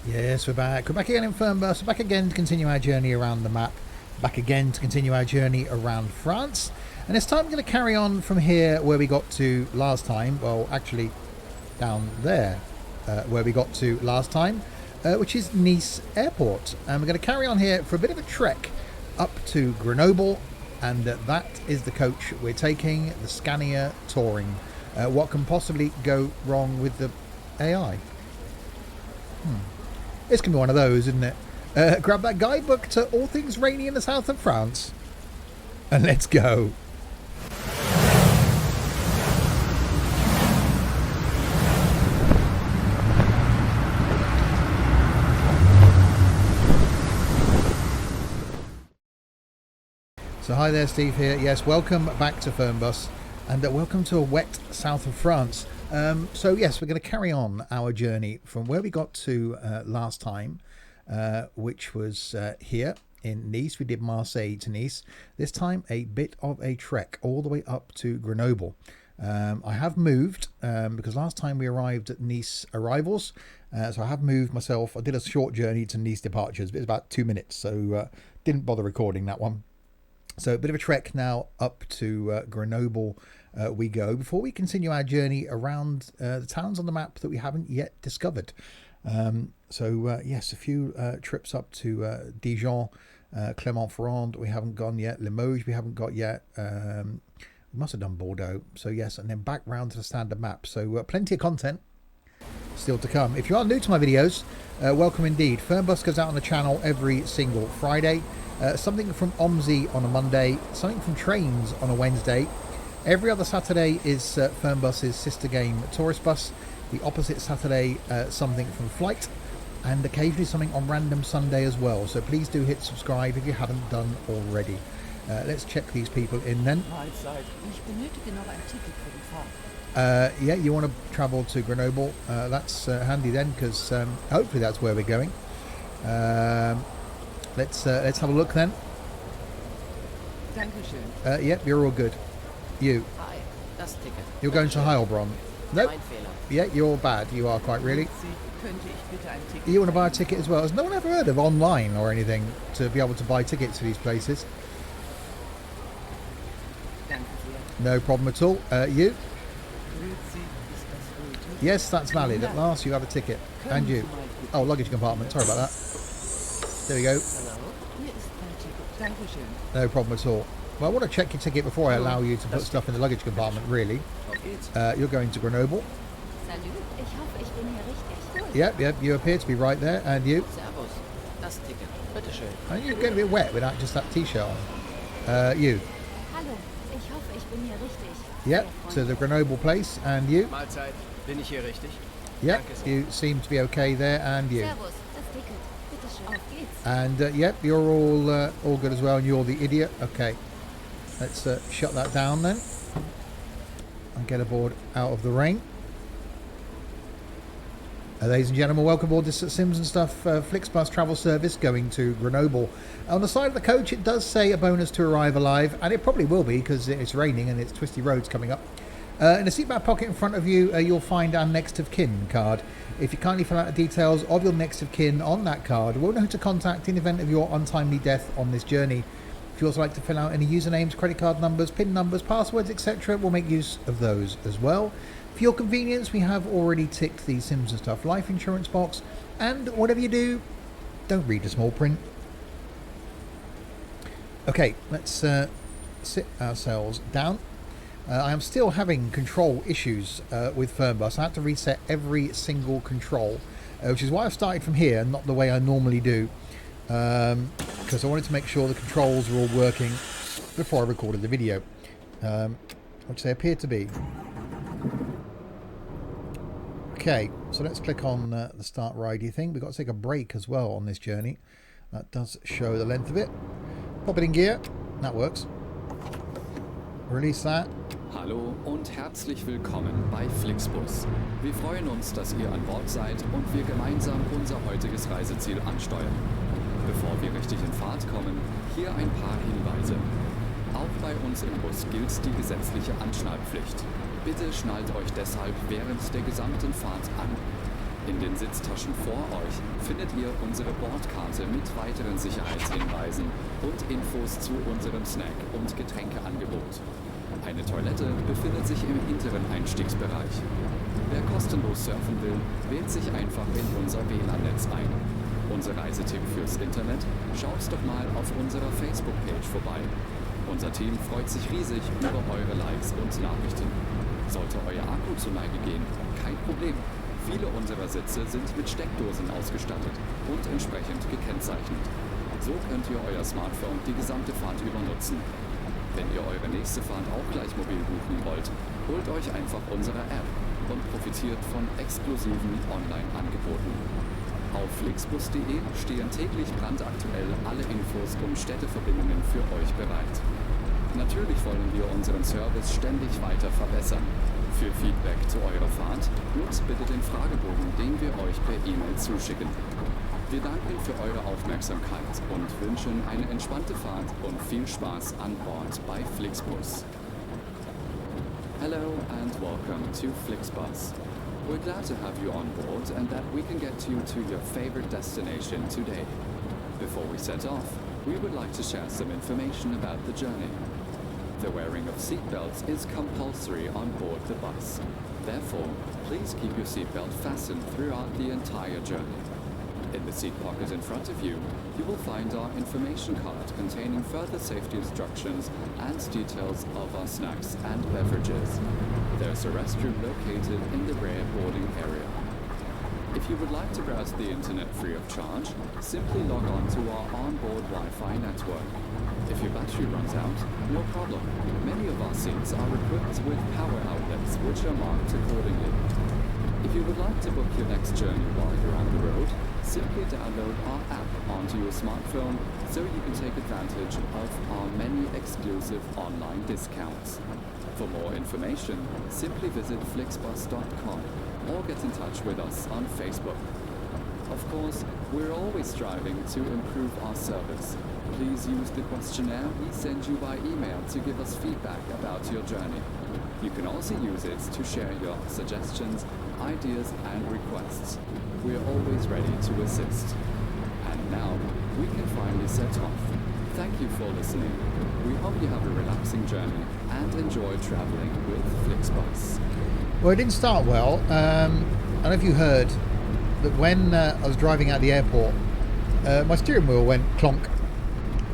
Yes, we're back. We're back again in Fernbus. We're back again to continue our journey around the map. Back again to continue our journey around France. And this time we're going to carry on from here where we got to last time. Well, actually, down there where we got to last time, which is Nice Airport. And we're going to carry on here for a bit of a trek up to Grenoble. And that is the coach we're taking, the Scania Touring. What can possibly go wrong with the AI? It's going to be one of those, isn't it? Grab that guidebook to all things rainy in the south of France. And let's go. So hi there, Steve here. Yes, welcome back to Fernbus. And welcome to a wet south of France. So yes, we're going to carry on our journey from where we got to last time, which was here in Nice. We did Marseille to Nice. This time a bit of a trek all the way up to Grenoble. I have moved because last time we arrived at Nice arrivals. So I have moved myself. I did a short journey to Nice departures, but it was about 2 minutes. So didn't bother recording that one. So a bit of a trek now up to Grenoble we go before we continue our journey around the towns on the map that we haven't yet discovered. Yes, a few trips up to Dijon, Clermont-Ferrand we haven't gone yet, Limoges we haven't got yet. We must have done Bordeaux. So yes, and then back round to the standard map. So plenty of content still to come. If you are new to my videos, welcome indeed. Fernbus goes out on the channel every single Friday. Something from OMSI on a Monday, something from Trains on a Wednesday. Every other Saturday is Fernbus's sister game Tourist Bus. The opposite Saturday, something from Flight, and occasionally something on Random Sunday as well. So please do hit subscribe if you haven't done already. Let's check these people in then. Yeah, you want to travel to Grenoble. That's handy then, because hopefully that's where we're going. Let's have a look then. Yep, you're all good. You. Hi, das Ticket. You're going to Heilbronn. Nope. Yeah, you're bad. You are quite really. You want to buy a ticket as well? Has no one ever heard of online or anything to be able to buy tickets to these places? No problem at all. You? Yes, that's valid. At last you have a ticket. And you. Oh, luggage compartment. Sorry about that. There we go. No problem at all. Well, I want to check your ticket before I allow you to put stuff in the luggage compartment, really. You're going to Grenoble. Yep, you appear to be right there. And you? And you're getting a bit wet without just that t-shirt on. You? Yep, to the Grenoble place. And you? Yep, you seem to be okay there. And you? And yep, you're all good as well, and you're the idiot. Okay, let's shut that down then and get aboard out of the rain. Ladies and gentlemen, welcome aboard this Sims and Stuff Flixbus travel service going to Grenoble. On the side of the coach it does say a bonus to arrive alive, and it probably will be because it's raining and it's twisty roads coming up. In the seatback pocket in front of you, you'll find our next of kin card. If you kindly fill out the details of your next of kin on that card, we'll know who to contact in the event of your untimely death on this journey. If you also like to fill out any usernames, credit card numbers, PIN numbers, passwords, etc., we'll make use of those as well. For your convenience, we have already ticked the Sims and Stuff life insurance box, and whatever you do, don't read the small print. Okay, let's sit ourselves down. I am still having control issues with Fernbus. I had to reset every single control, which is why I've started from here and not the way I normally do, because I wanted to make sure the controls were all working before I recorded the video, which they appear to be. Okay, so let's click on the start ridey thing. We've got to take a break as well on this journey. That does show the length of it. Pop it in gear. That works. Release that. Hallo und herzlich willkommen bei Flixbus. Wir freuen uns, dass ihr an Bord seid und wir gemeinsam unser heutiges Reiseziel ansteuern. Bevor wir richtig in Fahrt kommen, hier ein paar Hinweise. Auch bei uns im Bus gilt die gesetzliche Anschnallpflicht. Bitte schnallt euch deshalb während der gesamten Fahrt an. In den Sitztaschen vor euch findet ihr unsere Bordkarte mit weiteren Sicherheitshinweisen und Infos zu unserem Snack- und Getränkeangebot. Eine Toilette befindet sich im hinteren Einstiegsbereich. Wer kostenlos surfen will, wählt sich einfach in unser WLAN-Netz ein. Unser Reisetipp fürs Internet? Schaut doch mal auf unserer Facebook-Page vorbei. Unser Team freut sich riesig über eure Likes und Nachrichten. Sollte euer Akku zu Neige gehen, kein Problem. Viele unserer Sitze sind mit Steckdosen ausgestattet und entsprechend gekennzeichnet. So könnt ihr euer Smartphone die gesamte Fahrt über nutzen. Wenn ihr eure nächste Fahrt auch gleich mobil buchen wollt, holt euch einfach unsere App und profitiert von exklusiven Online-Angeboten. Auf flixbus.de stehen täglich brandaktuell alle Infos um Städteverbindungen für euch bereit. Natürlich wollen wir unseren Service ständig weiter verbessern. Für Feedback zu eurer Fahrt nutzt bitte den Fragebogen, den wir euch per E-Mail zuschicken. Wir danken für eure Aufmerksamkeit und wünschen eine entspannte Fahrt und viel Spaß an Bord bei Flixbus. Hello and welcome to Flixbus. We're glad to have you on board and that we can get you to your favorite destination today. Before we set off, we would like to share some information about the journey. The wearing of seatbelts is compulsory on board the bus. Therefore, please keep your seatbelt fastened throughout the entire journey. In the seat pocket in front of you, you will find our information card containing further safety instructions and details of our snacks and beverages. There's a restroom located in the rear boarding area. If you would like to browse the internet free of charge, simply log on to our onboard Wi-Fi network. If your battery runs out, no problem. Many of our seats are equipped with power outlets which are marked accordingly. If you would like to book your next journey while you're on the road, simply download our app onto your smartphone so you can take advantage of our many exclusive online discounts. For more information, simply visit flixbus.com or get in touch with us on Facebook. Of course, we're always striving to improve our service. Please use the questionnaire we send you by email to give us feedback about your journey. You can also use it to share your suggestions, ideas and requests. We are always ready to assist. And now, we can finally set off. Thank you for listening. We hope you have a relaxing journey and enjoy traveling with Flixbus. Well, it didn't start well. I don't know if you heard that when I was driving out of the airport, my steering wheel went clonk.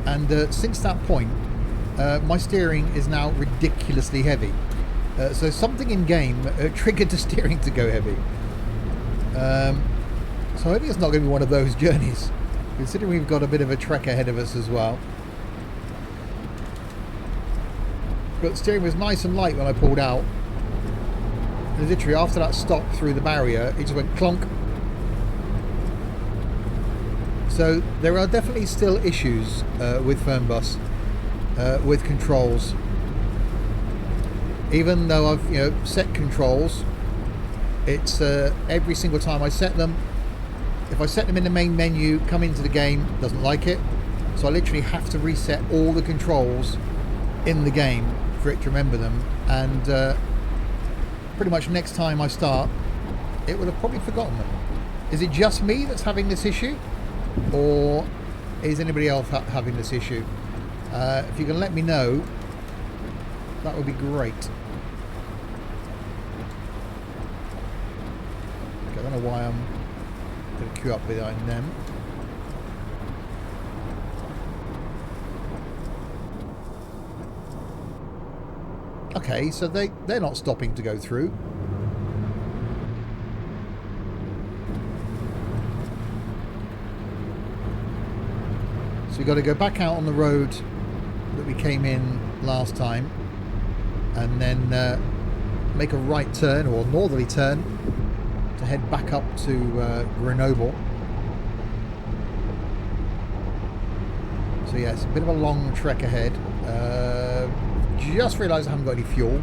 And since that point, my steering is now ridiculously heavy. So something in game triggered the steering to go heavy. So I think it's not going to be one of those journeys, considering we've got a bit of a trek ahead of us as well. But the steering was nice and light when I pulled out. And literally after that stop through the barrier, it just went clonk. So there are definitely still issues with Fernbus, with controls. Even though I've set controls, it's every single time I set them. If I set them in the main menu, come into the game, doesn't like it. So I literally have to reset all the controls in the game for it to remember them. And pretty much next time I start, it would have probably forgotten them. Is it just me that's having this issue? Or is anybody else having this issue? If you can let me know, that would be great. Okay, I don't know why I'm going to queue up behind them. Okay, so they're not stopping to go through. So we've got to go back out on the road that we came in last time and then make a right turn or northerly turn to head back up to Grenoble. So yes, a bit of a long trek ahead. Just realised I haven't got any fuel,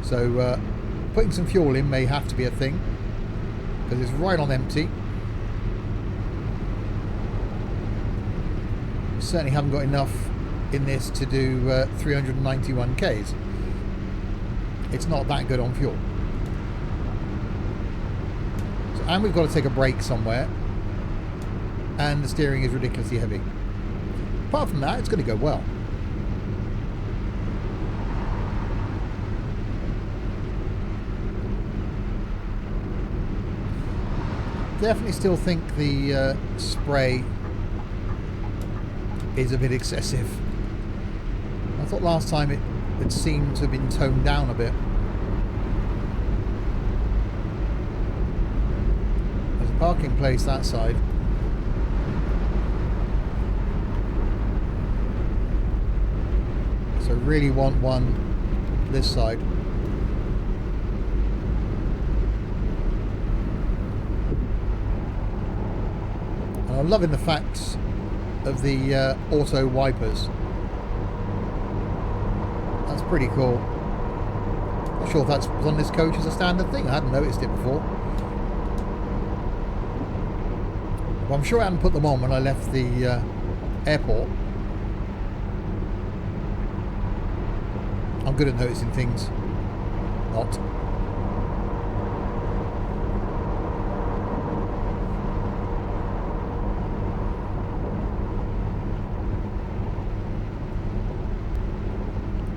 so putting some fuel in may have to be a thing because it's right on empty. Certainly haven't got enough in this to do 391 k's. It's not that good on fuel. So and we've got to take a break somewhere, and the steering is ridiculously heavy. Apart from that, it's going to go well. Definitely still think the spray is a bit excessive. I thought last time it seemed to have been toned down a bit. There's a parking place that side. So really want one this side. And I'm loving the fact of the auto wipers. That's pretty cool. Not sure if that's on this coach as a standard thing. I hadn't noticed it before. Well, I'm sure I hadn't put them on when I left the airport. I'm good at noticing things. Not.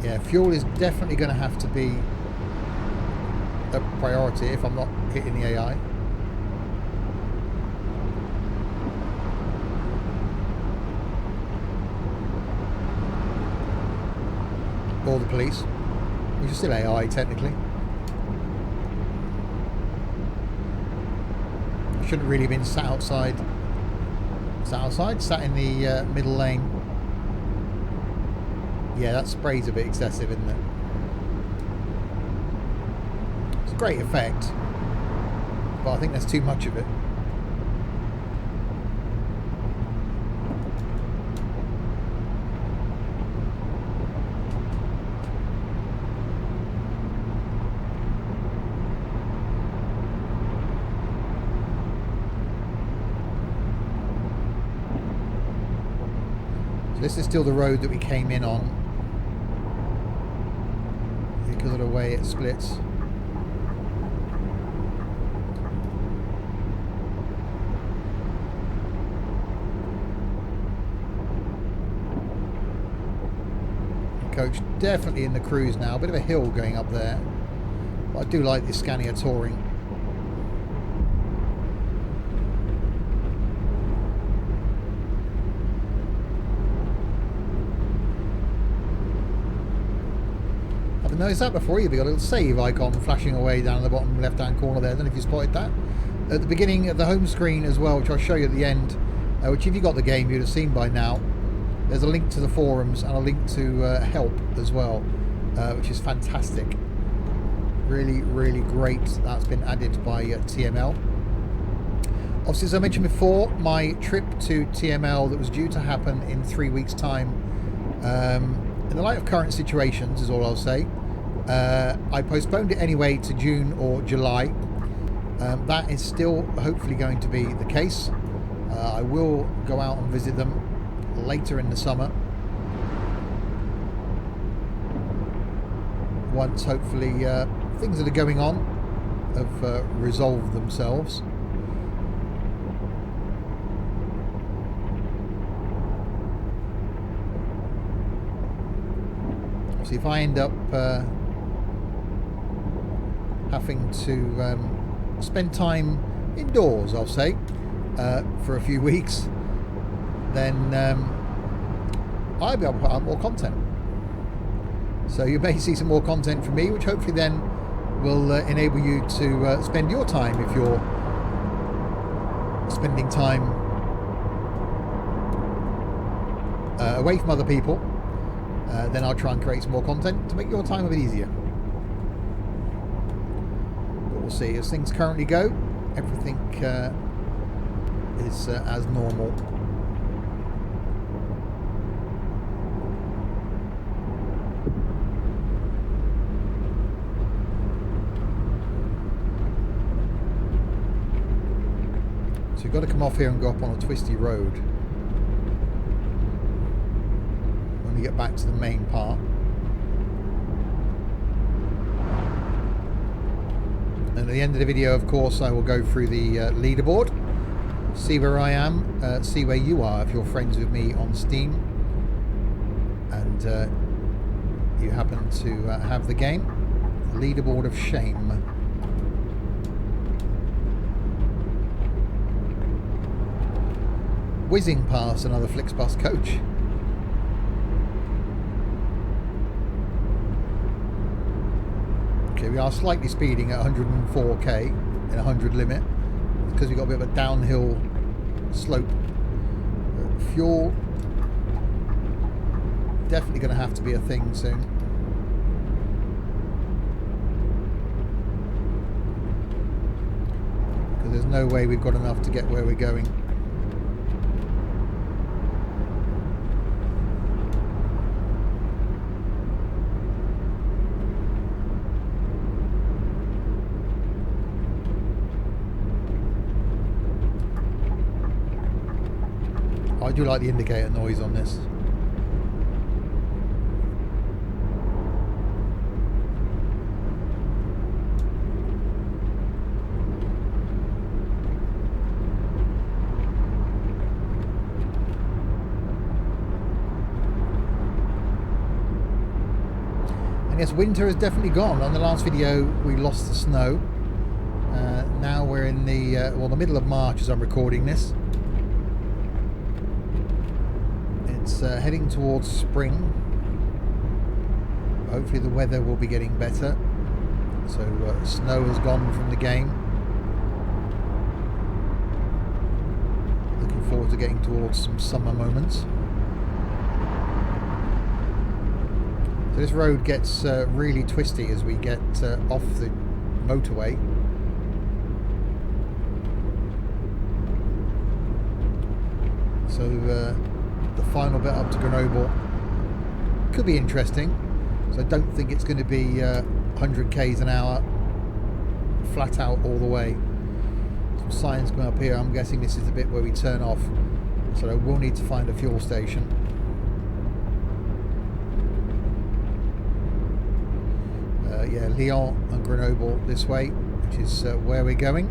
Yeah, fuel is definitely going to have to be a priority if I'm not hitting the AI. Or the police, which is still AI technically. Shouldn't really have been sat outside. Sat in the middle lane. Yeah, that spray's a bit excessive, isn't it? It's a great effect, but I think there's too much of it. So this is still the road that we came in on, because of the way it splits. The coach definitely in the cruise now. A bit of a hill going up there, but I do like the Scania Touring. Noticed that before? You've got a little save icon flashing away down in the bottom left hand corner there. I don't know if you spotted that at the beginning of the home screen as well, which I'll show you at the end, which if you got the game you'd have seen by now. There's a link to the forums and a link to help as well, which is fantastic. Really, really great. That's been added by TML. Obviously, as I mentioned before, my trip to TML that was due to happen in 3 weeks time, in the light of current situations is all I'll say, I postponed it anyway to June or July. That is still hopefully going to be the case. I will go out and visit them later in the summer, once hopefully things that are going on have resolved themselves. So if I end up having to spend time indoors, I'll say, for a few weeks, then I'll be able to put out more content. So you may see some more content from me, which hopefully then will enable you to spend your time, if you're spending time away from other people. Then I'll try and create some more content to make your time a bit easier. But we'll see. As things currently go, everything is as normal. So you've got to come off here and go up on a twisty road when we get back to the main part. And at the end of the video, of course, I will go through the leaderboard, see where I am, see where you are if you're friends with me on Steam and you happen to have the game. Leaderboard of shame. Whizzing past another Flixbus coach. Okay, we are slightly speeding at 104k in 100 limit because we've got a bit of a downhill slope. Fuel definitely going to have to be a thing soon. Because there's no way we've got enough to get where we're going. I do like the indicator noise on this. And yes, winter has definitely gone. On the last video we lost the snow. Now we're in the middle of March as I'm recording this. It's heading towards spring. Hopefully the weather will be getting better. So snow has gone from the game. Looking forward to getting towards some summer moments. So this road gets really twisty as we get off the motorway. So the final bit up to Grenoble could be interesting. So I don't think it's going to be 100 k's an hour flat out all the way. Some signs coming up here. I'm guessing this is the bit where we turn off. So I will need to find a fuel station. Yeah, Lyon and Grenoble this way, which is where we're going.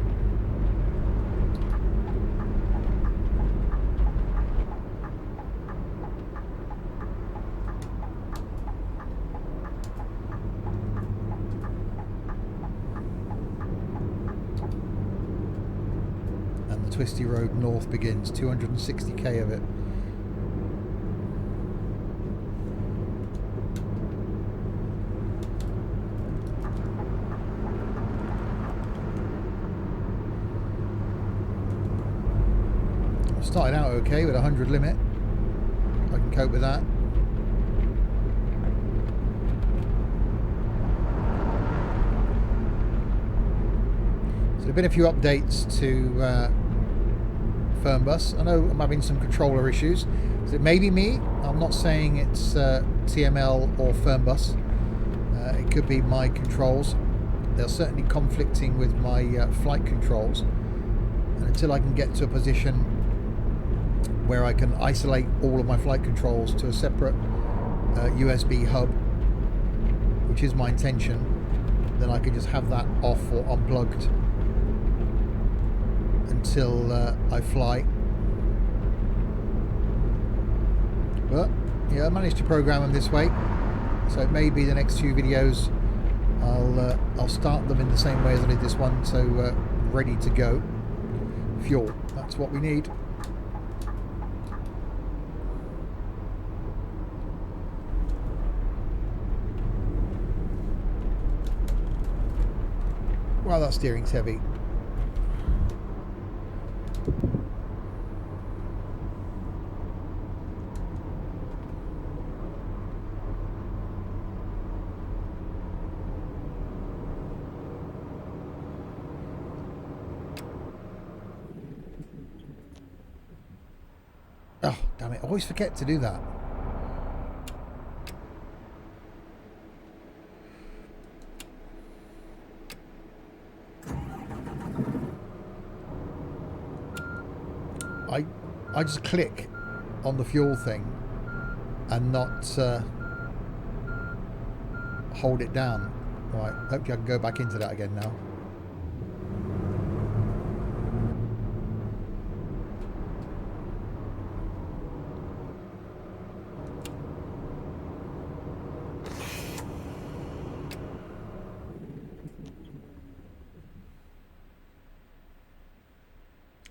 Twisty road north begins, 260k of it. I started out okay with 100 limit. I can cope with that. So there have been a few updates to Fernbus. I know I'm having some controller issues. So it may be me. I'm not saying it's TML or Fernbus. It could be my controls. They're certainly conflicting with my flight controls. And until I can get to a position where I can isolate all of my flight controls to a separate USB hub, which is my intention, then I can just have that off or unplugged until I fly. But yeah, I managed to program them this way, so maybe the next few videos I'll start them in the same way as I did this one, so ready to go. Fuel, that's what we need. Wow, that steering's heavy. Oh, damn it. I always forget to do that. I just click on the fuel thing and not hold it down. Right, hopefully I can go back into that again now.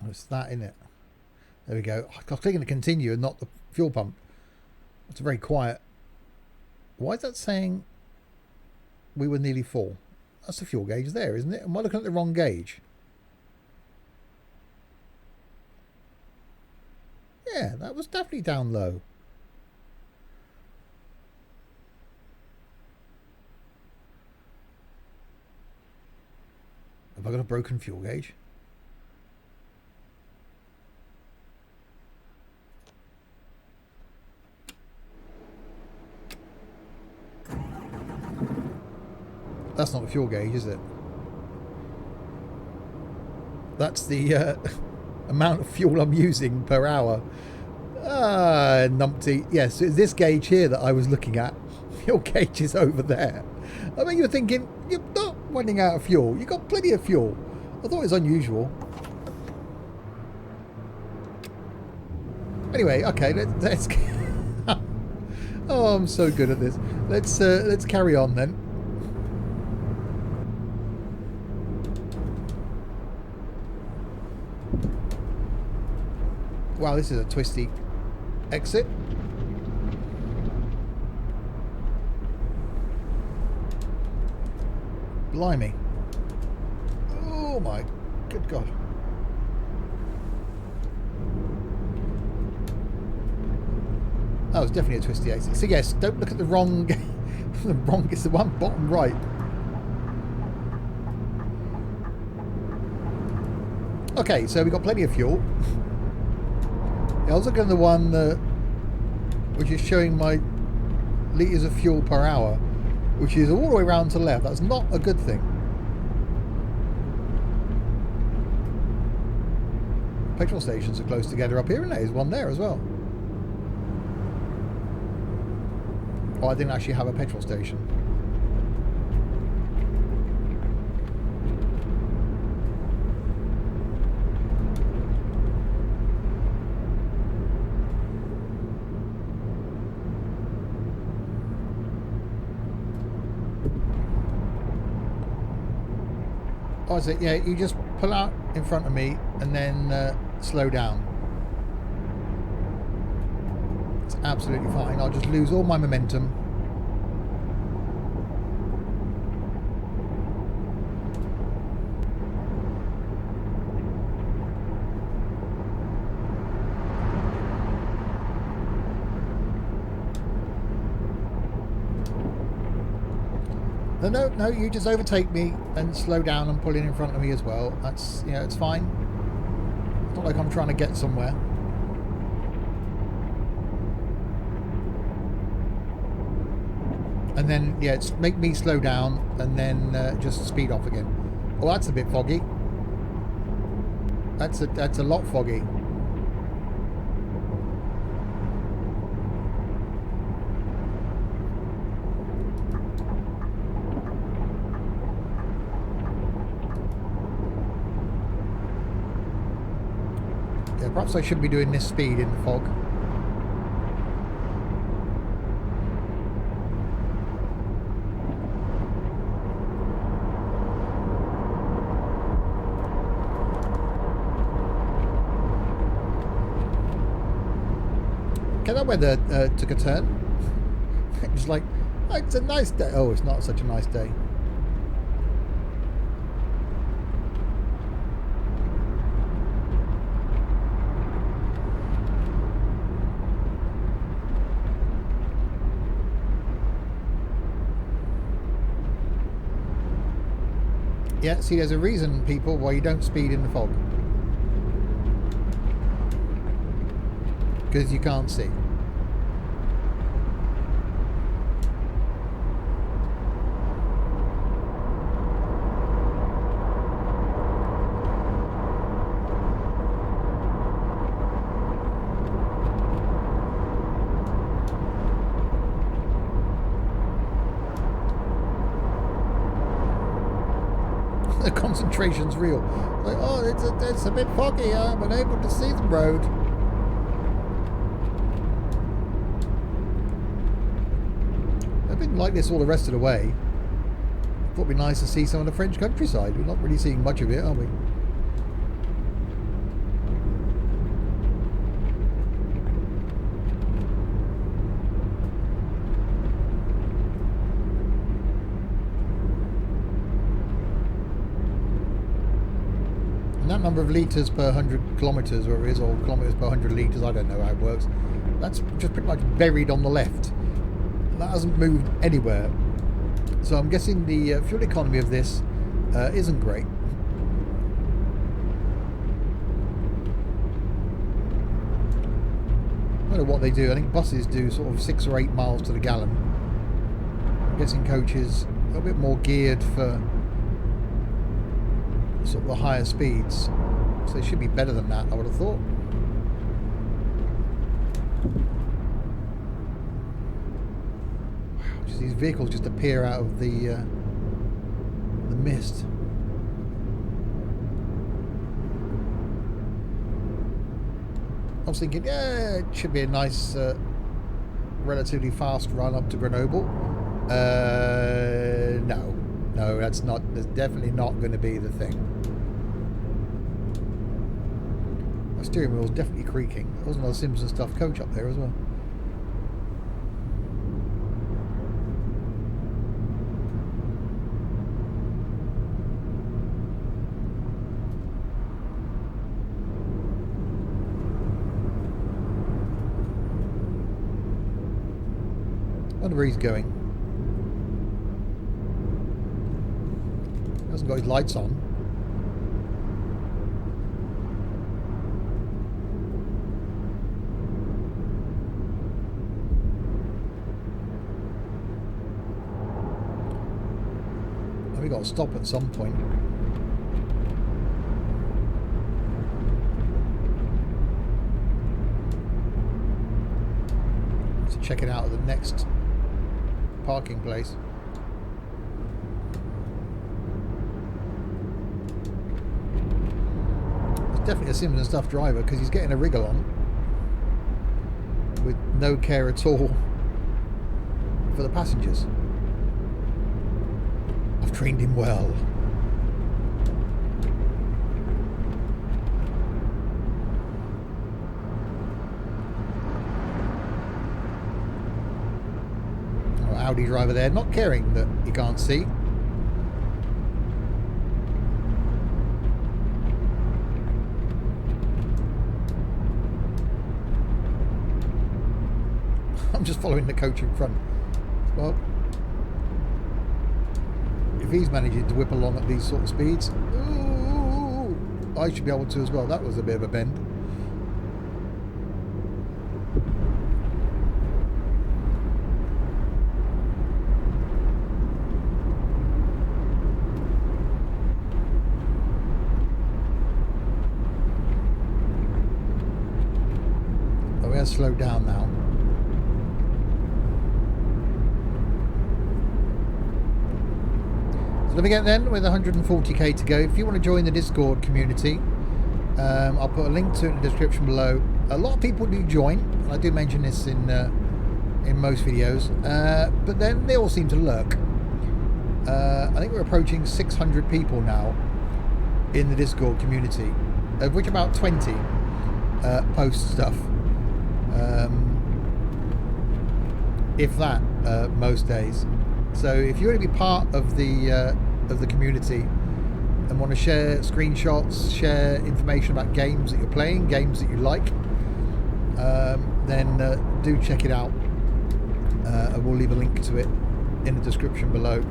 Oh, it's that, isn't it? There we go. I was clicking to continue and not the fuel pump. It's very quiet. Why is that saying we were nearly full? That's the fuel gauge there, isn't it? Am I looking at the wrong gauge? Yeah, that was definitely down low. Have I got a broken fuel gauge? That's not the fuel gauge, is it? That's the amount of fuel I'm using per hour. Numpty. Yes, it's this gauge here that I was looking at. Fuel gauge is over there. I mean, you're thinking, you're not running out of fuel. You've got plenty of fuel. I thought it was unusual. Anyway, okay, let's oh, I'm so good at this. Let's carry on then. Wow, this is a twisty exit. Blimey. Oh my good God. That was definitely a twisty exit. So yes, don't look at the wrong the wrong, it's the one bottom right. Okay, so we've got plenty of fuel. I was looking at the one which is showing my litres of fuel per hour, which is all the way around to the left. That's not a good thing. Petrol stations are close together up here, and there's one there as well. Oh, I didn't actually have a petrol station. Oh, is it? Yeah, you just pull out in front of me and then slow down. It's absolutely fine. I'll just lose all my momentum. No, you just overtake me and slow down and pull in front of me as well. That's, you know, it's fine. It's not like I'm trying to get somewhere. And then, yeah, it's make me slow down and then just speed off again. Oh, that's a bit foggy. That's a lot foggy. Perhaps I shouldn't be doing this speed in the fog. Okay, that weather took a turn. It was like, oh, it's a nice day. Oh, it's not such a nice day. Yeah, see, there's a reason, people, why you don't speed in the fog. Because you can't see. The concentration's real. Like, oh, it's a bit foggy. I'm unable to see the road. I've been like this all the rest of the way. Thought it'd be nice to see some of the French countryside. We're not really seeing much of it, are we? number of litres per 100 kilometres, or it is, or kilometres per 100 litres, I don't know how it works. That's just pretty much buried on the left. That hasn't moved anywhere. So I'm guessing the fuel economy of this isn't great. I don't know what they do. I think buses do sort of 6 or 8 miles to the gallon. I'm guessing coaches are a bit more geared for sort of the higher speeds, so they should be better than that, I would have thought. Wow, just these vehicles just appear out of the mist. I was thinking, yeah, it should be a nice, relatively fast run up to Grenoble. No, that's definitely not going to be the thing. My steering wheel was definitely creaking. There was another Simpson stuff coach up there as well. I wonder where he's going. He hasn't got his lights on. And we got to stop at some point. To check it out at the next parking place. It's definitely a Simpson stuff driver because he's getting a wriggle on with no care at all for the passengers. I've trained him well. Audi driver there, not caring that you can't see. I'm just following the coach in front. Well, if he's managing to whip along at these sort of speeds, ooh, I should be able to as well. That was a bit of a bend. Slow down now. So don't forget then, with 140k to go, if you want to join the Discord community, I'll put a link to it in the description below. A lot of people do join. I do mention this in most videos, but then they all seem to lurk. I think we're approaching 600 people now in the Discord community, of which about 20 post stuff. If that, most days. So if you want to be part of the community and want to share screenshots, share information about games that you're playing, games that you like, then do check it out. I will leave a link to it in the description below.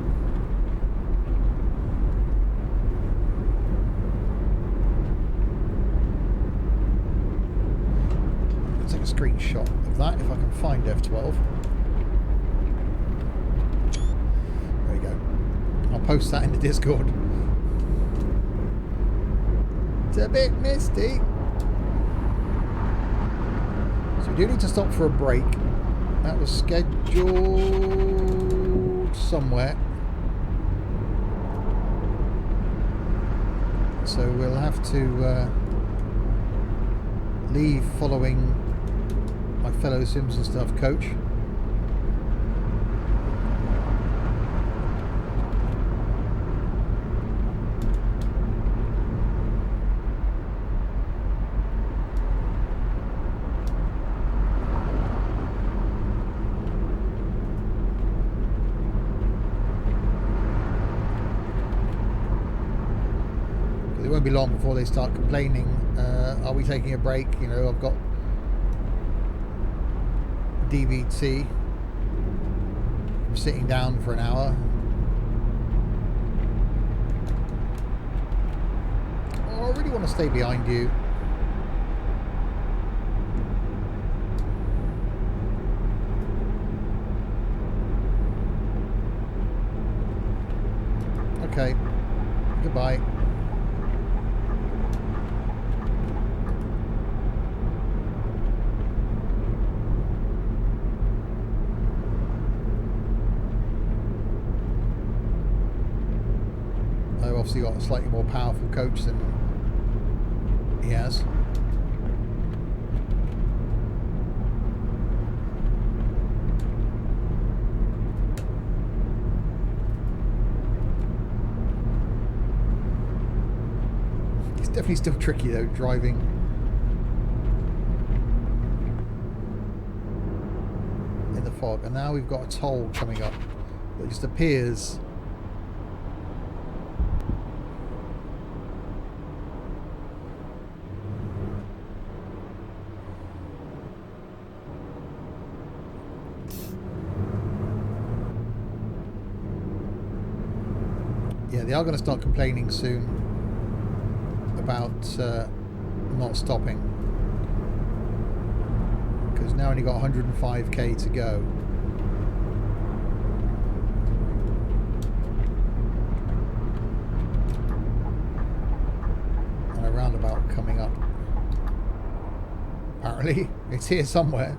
Take a screenshot of that if I can find F12. There we go. I'll post that in the Discord. It's a bit misty. So we do need to stop for a break. That was scheduled somewhere. So we'll have to leave following my fellow Simpson stuff coach. won't be long before they start complaining. Are we taking a break? You know, I've got DVT. I'm sitting down for an hour. Oh, I really want to stay behind you. Okay, goodbye. I've obviously got a slightly more powerful coach than he has. Definitely still tricky though, driving. In the fog. And now we've got a toll coming up that just appears. Yeah, they are going to start complaining soon about not stopping, because now only got 105k to go. And a roundabout coming up. Apparently it's here somewhere.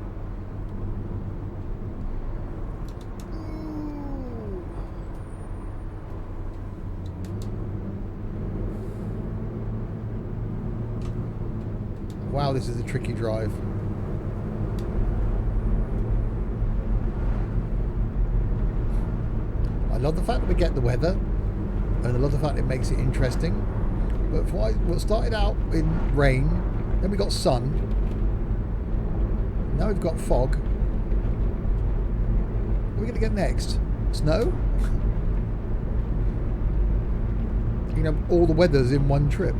Wow, this is a tricky drive. I love the fact that we get the weather, and I love the fact it makes it interesting. But for what started out in rain, then we got sun, now we've got fog. What are we going to get next? Snow? You know, all the weathers in one trip.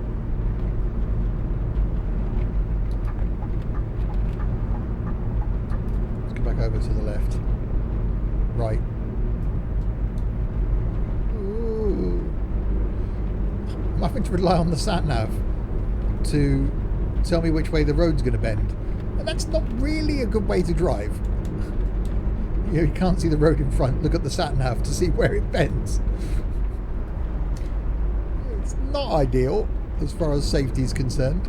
Over to the left. Right. Ooh. I'm having to rely on the sat-nav to tell me which way the road's going to bend. And that's not really a good way to drive. You know, you can't see the road in front. Look at the sat-nav to see where it bends. It's not ideal as far as safety is concerned.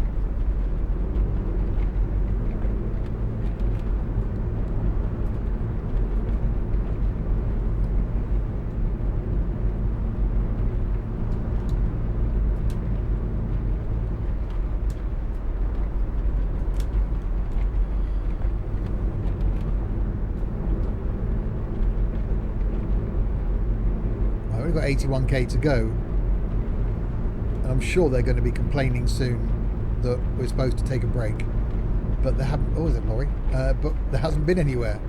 Got 81k to go, and I'm sure they're going to be complaining soon that we're supposed to take a break, but they haven't. Oh, is it lorry? But there hasn't been anywhere.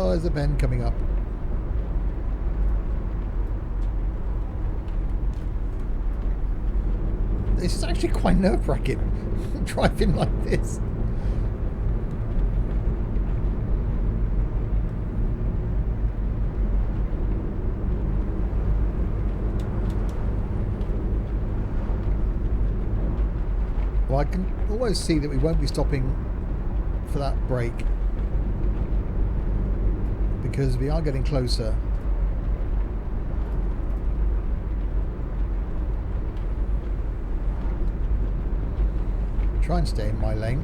There's a bend coming up. This is actually quite nerve-wracking driving like this. Well, I can almost see that we won't be stopping for that break, because we are getting closer. Try and stay in my lane.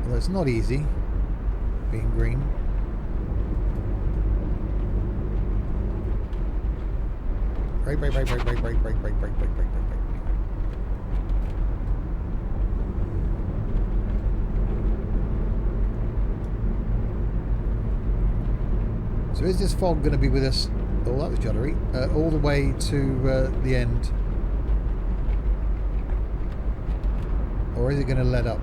Although it's not easy being green. Brake, brake, brake, brake, brake, brake, brake, brake, brake, brake, brake, brake. So is this fog going to be with us? Oh, that was juddery. All the way to the end, or is it going to let up?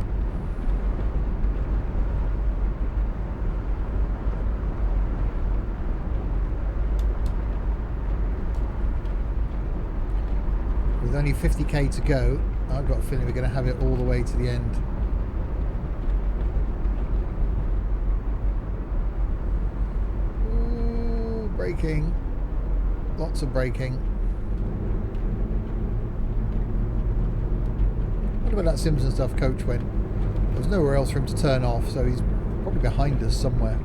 With only 50k to go, I've got a feeling we're going to have it all the way to the end. Ooh, braking. Lots of braking. I wonder where that Simpson stuff coach went. There was nowhere else for him to turn off, so he's probably behind us somewhere.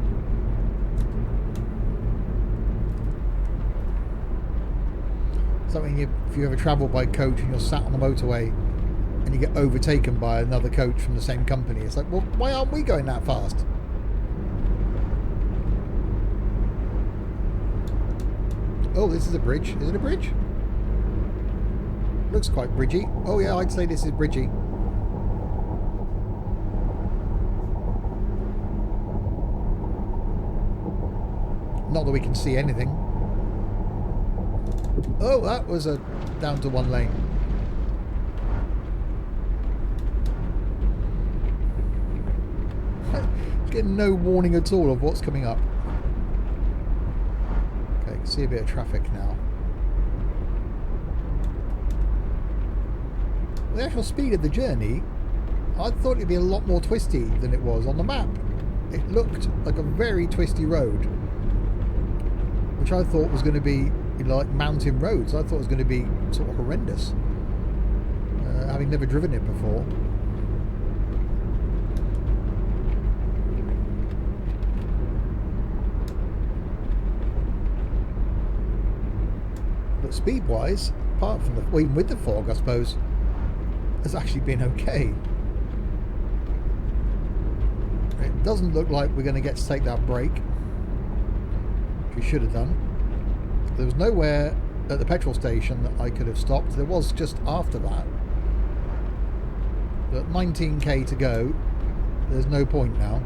Something if you ever travel by coach and you're sat on the motorway and you get overtaken by another coach from the same company, it's like, well, why aren't we going that fast? Oh, this is a bridge. Is it a bridge? Looks quite bridgy. Oh yeah, I'd say this is bridgy. Not that we can see anything. Oh, that was a down to one lane. Getting no warning at all of what's coming up. Okay, see a bit of traffic now. The actual speed of the journey, I thought it'd be a lot more twisty than it was on the map. It looked like a very twisty road, which I thought was going to be, you know, like mountain roads. I thought it was going to be sort of horrendous, having never driven it before. But speed-wise, apart from the, well, even with the fog, I suppose, has actually been okay. It doesn't look like we're going to get to take that break, which we should have done. There was nowhere at the petrol station that I could have stopped. There was just after that. But 19k to go, there's no point now.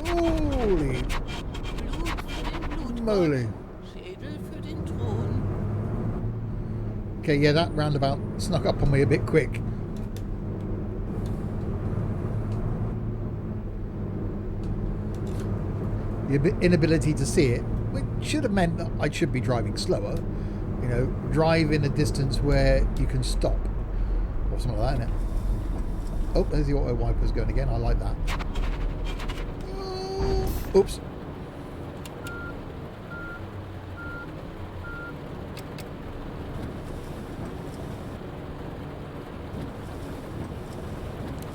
Holy moly. Okay, yeah, that roundabout snuck up on me a bit quick. The inability to see it, which should have meant that I should be driving slower. You know, drive in a distance where you can stop, or something like that, isn't it? Oh, there's the auto wipers going again. I like that. Oops.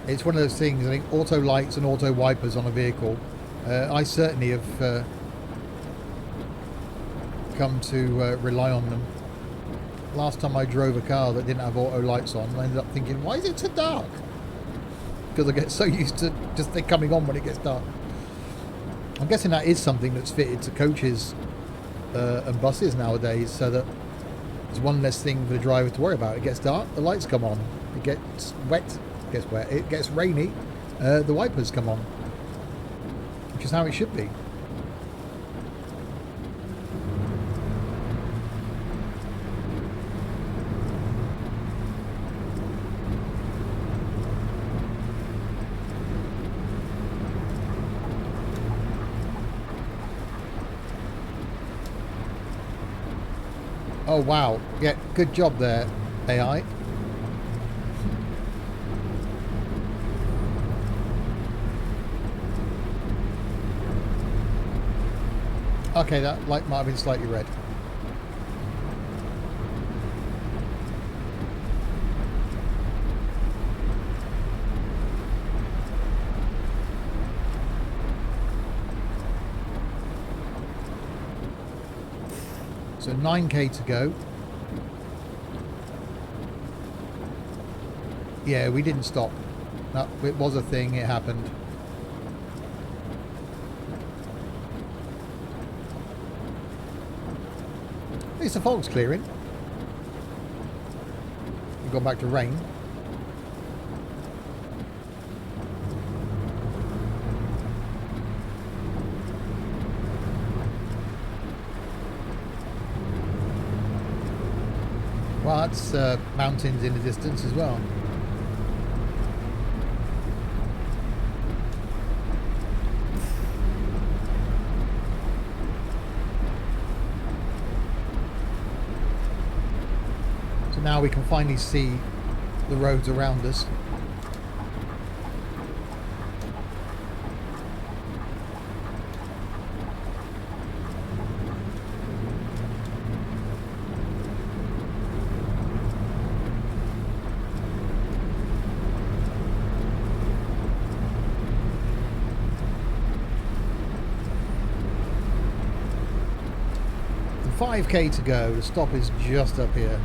It's one of those things, I think, auto lights and auto wipers on a vehicle. I certainly have come to rely on them. Last time I drove a car that didn't have auto lights on, I ended up thinking, why is it so dark? Because I get so used to just it coming on when it gets dark. I'm guessing that is something that's fitted to coaches and buses nowadays, so that there's one less thing for the driver to worry about. It gets dark, the lights come on. It gets wet, it gets rainy, the wipers come on. Which is how it should be. Oh wow, yeah, good job there, AI. Okay, that light might have been slightly red. So 9k to go. Yeah, we didn't stop. No, it was a thing, it happened. At least the fog's clearing. We've gone back to rain. that's mountains in the distance as well. So now we can finally see the roads around us. And 5k to go. The stop is just up here.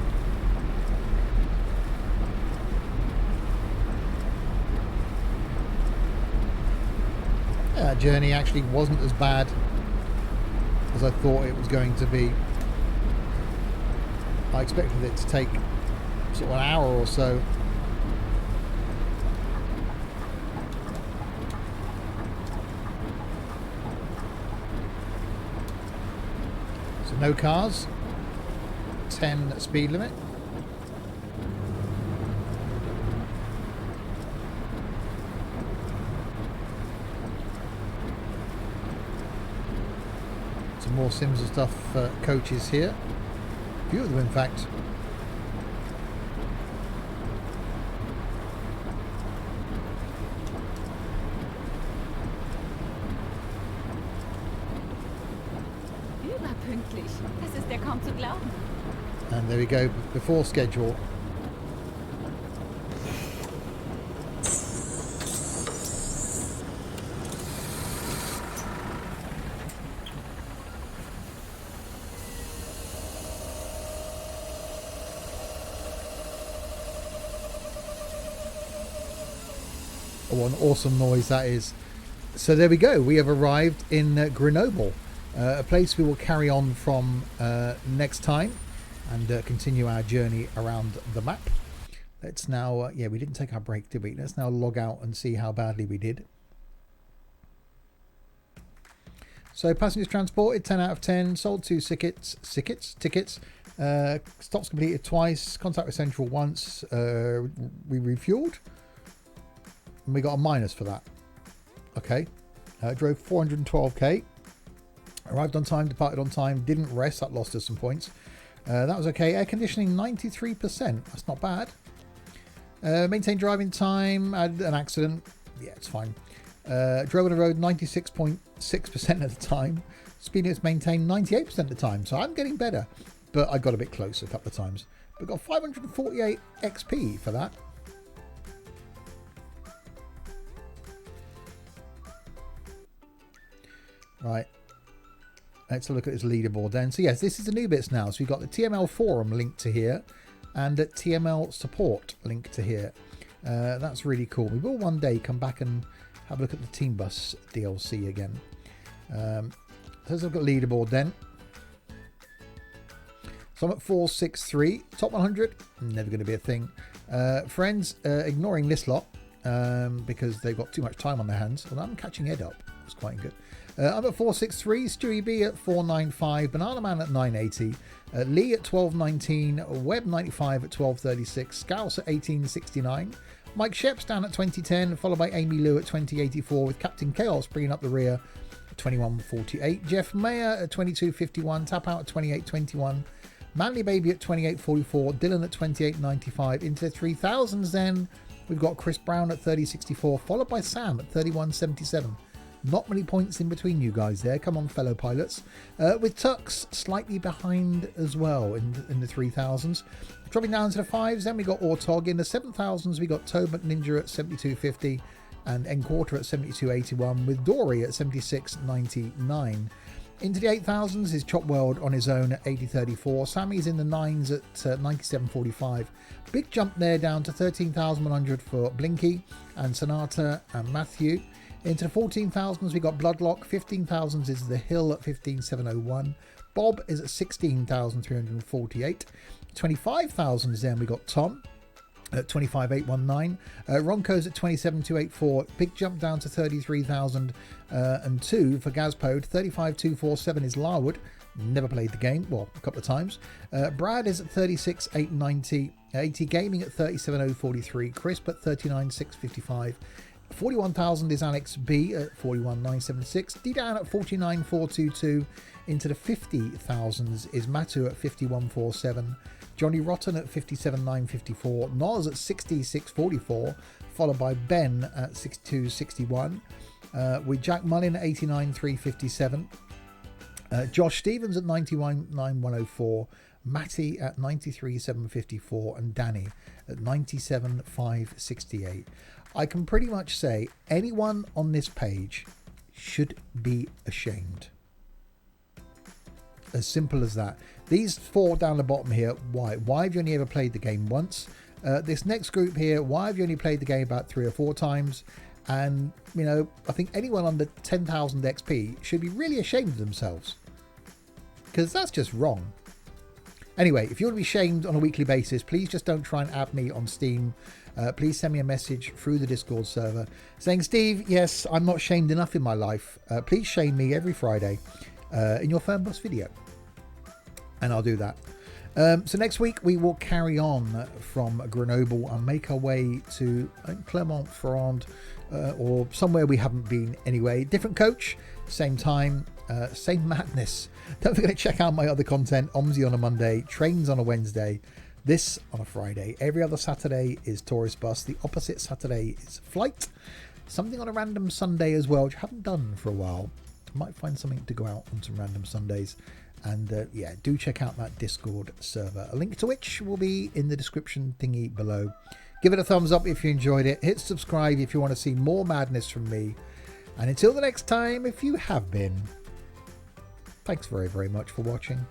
That journey actually wasn't as bad as I thought it was going to be. I expected it to take sort of an hour or so. So no cars, 10 speed limit. Some more Sims and stuff coaches here. A few of them in fact. Überpünktlich. Das ist ja kaum zu glauben. And there we go, before schedule. Oh, what an awesome noise that is. So there we go, we have arrived in Grenoble, a place we will carry on from next time and continue our journey around the map. Let's now, yeah, we didn't take our break, did we? Let's now log out and see how badly we did. So passengers transported, 10 out of 10, sold 2 tickets, stops completed twice, contact with Central once, we refueled. And we got a minus for that. Okay. Drove 412k. Arrived on time, departed on time, didn't rest. That lost us some points. That was okay. Air conditioning 93%. That's not bad. Maintained driving time. Had an accident. Yeah, it's fine. Drove on the road 96.6% of the time. Speed limits maintained 98% of the time. So I'm getting better. But I got a bit closer a couple of times. But got 548 XP for that. Right, let's look at this leaderboard then. So yes, this is the new bits now. So we've got the TML forum linked to here and the TML support linked to here. That's really cool. We will one day come back and have a look at the Team Bus DLC again. So let's look at leaderboard then. So I'm at 463, top 100, never going to be a thing. Friends, ignoring this lot because they've got too much time on their hands. Although I'm catching Ed up, it's quite good. I'm at 463, Stewie B at 495, Banana Man at 980, Lee at 1219, Webb 95 at 1236, Scouse at 1869, Mike Sheps down at 2010, followed by Amy Lou at 2084, with Captain Chaos bringing up the rear at 2148, Jeff Mayer at 2251, Tap Out at 2821, Manly Baby at 2844, Dylan at 2895, into the 3000s then, we've got Chris Brown at 3064, followed by Sam at 3177. Not many points in between you guys there. Come on, fellow pilots. With Tux slightly behind as well in the 3000s. Dropping down to the 5s, then we got Ortog. In the 7000s, we got Tobit Ninja at 7250 and N Quarter at 7281 with Dory at 7699. Into the 8000s is Chop World on his own at 8034. Sammy's in the 9s at 9745. Big jump there down to 13,100 for Blinky and Sonata and Matthew. Into the 14,000s we got Bloodlock, 15,000s is The Hill at 15,701, Bob is at 16,348, 25,000s then we got Tom at 25,819, Ronco's at 27,284, big jump down to 33,002 for Gazpode, 35,247 is Larwood, Never played the game. Well, a couple of times. Brad is at 36,890. 80 Gaming at 37,043. Crisp at 39,655. 41,000 is Alex B at 41,976. D-Down at 49,422. Into the 50,000s is Matu at 51,47. Johnny Rotten at 57,954. Noz at 60,644. Followed by Ben at 62,61. With Jack Mullin at 89,357. Josh Stevens at 91,104. Matty at 93,754. And Danny at 97,568. I can pretty much say anyone on this page should be ashamed. As simple as that. These four down the bottom here, why? Why have you only ever played the game once? This next group here, why have you only played the game about 3 or 4 times? And, you know, I think anyone under 10,000 XP should be really ashamed of themselves. Because that's just wrong. Anyway, if you want to be shamed on a weekly basis, please just don't try and add me on Steam. Please send me a message through the Discord server saying, Steve, yes, I'm not shamed enough in my life. Please shame me every Friday in your Fernbus video. And I'll do that. So next week we will carry on from Grenoble and make our way to Clermont-Ferrand or somewhere we haven't been anyway. Different coach, same time, same madness. Don't forget to check out my other content. OMSI on a Monday, Trains on a Wednesday, this on a Friday. Every other Saturday is Tourist Bus. The opposite Saturday is Flight. Something on a random Sunday as well, which I haven't done for a while. I might find something to go out on some random Sundays. And yeah, do check out that Discord server, a link to which will be in the description thingy below. Give it a thumbs up if you enjoyed it. Hit subscribe if you want to see more madness from me. And until the next time, if you have been, thanks very, very much for watching.